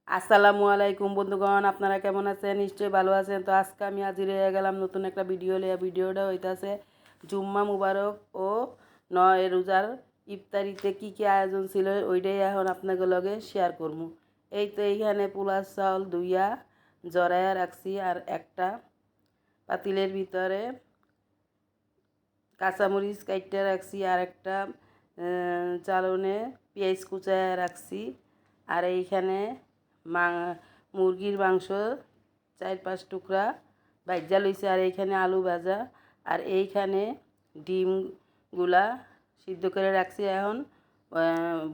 আসসালামু আলাইকুম বন্ধুগণ, আপনারা কেমন আছেন? নিশ্চয়ই ভালো আছেন। তো আজকে আমি হাজির হয়ে গেলাম নতুন একটা ভিডিও লিয়ে। ভিডিওটা হইতাছে জুম্মা মুবারক ও 9 রোজার ইফতারিতে কি কি আয়োজন ছিল ওইটাই এখন আপনাকে লগে শেয়ার করবো। এই তো এইখানে পোলার চাউল ধুইয়া জড়াইয়া রাখছি, আর একটা পাতিলের ভিতরে কাঁচামরিচ কাইটটা রাখছি, আর একটা চালনে পেঁয়াজ কুচায়া রাখছি, আর এইখানে মুরগির মাংস 4-5 টুকরা ভাজা লইছে, আর এইখানে আলু ভাজা, আর এইখানে ডিমগুলা সিদ্ধ করে রাখছি। এখন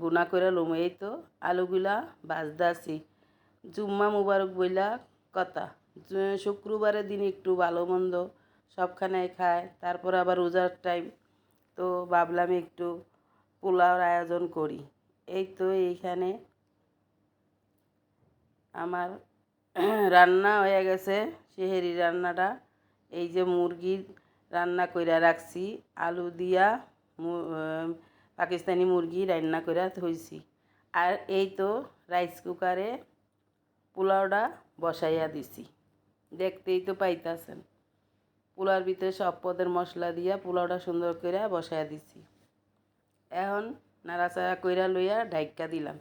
বুনা করে লুম। এই তো আলুগুলা ভাজদাছি। জুম্মা মুবারক বইলা কথা, শুক্রবারের দিন একটু ভালো মন্দ সবখানেই খায়, তারপর আবার রোজার টাইম, তো ভাবলাম একটু পোলাওর আয়োজন করি। এই তো এইখানে আমার রান্না হয়ে গেছে, সেহেরি রান্নাটা। এই যে মুরগির রান্না কইরা রাখছি, আলু দিয়া পাকিস্তানি মুরগি রান্না কইরা থইছি। আর এই তো রাইস কুকারে পোলাওটা বসাইয়া দিছি, দেখতেই তো পাইতাছেন। পোলাওর ভিতরে সব পদের মশলা দিয়া পোলাওটা সুন্দর করে বসাইয়া দিছি। এখন নাড়াচাড়া কইরা লইয়া ঢাইকা দিলাম।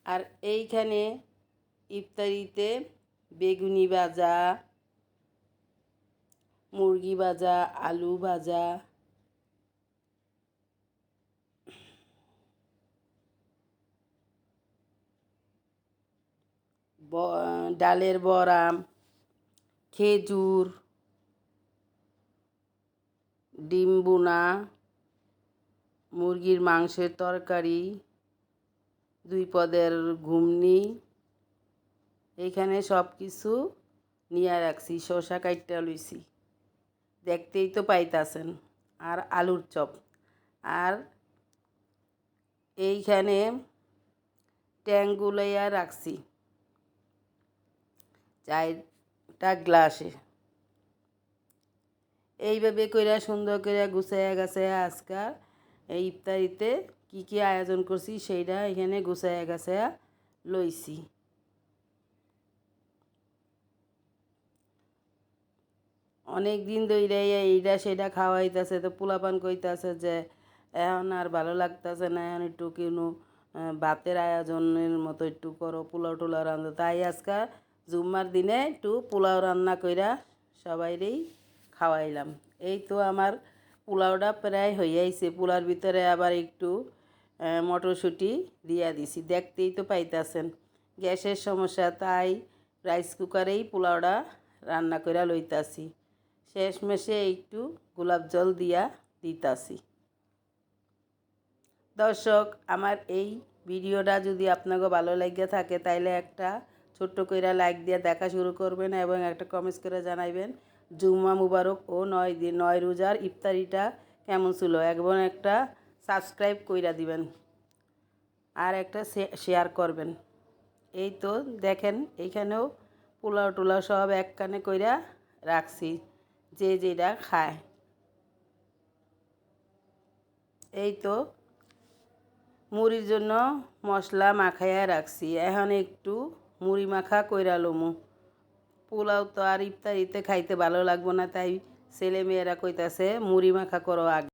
আর এইখানে ইফতারিতে বেগুনি ভাজা, মুরগি ভাজা, আলু ভাজা, ডালের বড়া, খেজুর, ডিম বোনা, মুরগির মাংসের তরকারি, 2 পদের ঘুমনি, এইখানে সব কিছু নিয়ে রাখছি। শসা কাইটটা লইছি, দেখতেই তো পাইতাছেন। আর আলুর চপ, আর এইখানে ট্যাংগুলাইয়া রাখছি 4টা গ্লাসে। এইভাবে কইরা সুন্দর করে গুছাইয়া গাছাইয়া আজকাল এই ইফতারিতে কি কি আয়োজন করছি সেইটা এখানে গুছাইয়া গাছাইয়া লইছি। অনেক দিন ধরে এইটা সেটা খাওয়াইতেছে, তো পোলাপান কইতাছে যে এখন আর ভালো লাগতেছে না, এখন একটু কিনো ভাতের আয়োজনের মতো একটু করো, পোলাও টোলাও রান্ধো। তাই আজকে জুম্মার দিনে একটু পোলাও রান্না কইরা সবাইরেই খাওয়াইলাম। এই তো আমার পোলাওটা প্রায় হইয়াইছে। পোলাওর ভিতরে আবার একটু মটরশুঁটি দিয়া দিছি, দেখতেই তো পাইতাছেন। গ্যাসের সমস্যা, তাই রাইস কুকারেই পোলাওটা রান্না কইরা লইতাছি। শেষমেশে একটু গোলাপ জল দিয়া দিতাছি। দর্শক, আমার এই ভিডিওটা যদি আপনাকে ভালো লাগে থাকে তাইলে একটা ছোট্ট কইরা লাইক দিয়ে দেখা শুরু করবেন, এবং একটা কমেন্টস করে জানাইবেন জুম্মা মুবারক ও 9 রোজার ইফতারিটা কেমন ছিল, এবং একটা সাবস্ক্রাইব কইরা দিবেন, আর একটা শেয়ার করবেন। এই তো দেখেন, এইখানেও পোলাও টোলাও সব এক কানে কইরা রাখছি, যে যেটা খায়। এই তো মুড়ির জন্য মশলা মাখাইয়া রাখছি, এখন একটু মুড়ি মাখা কইরা লমু। পোলাও তো আর ইফতারিতে খাইতে ভালো লাগবো না, তাই ছেলে মেয়েরা কইতাছে মুড়ি মাখা করো আগে।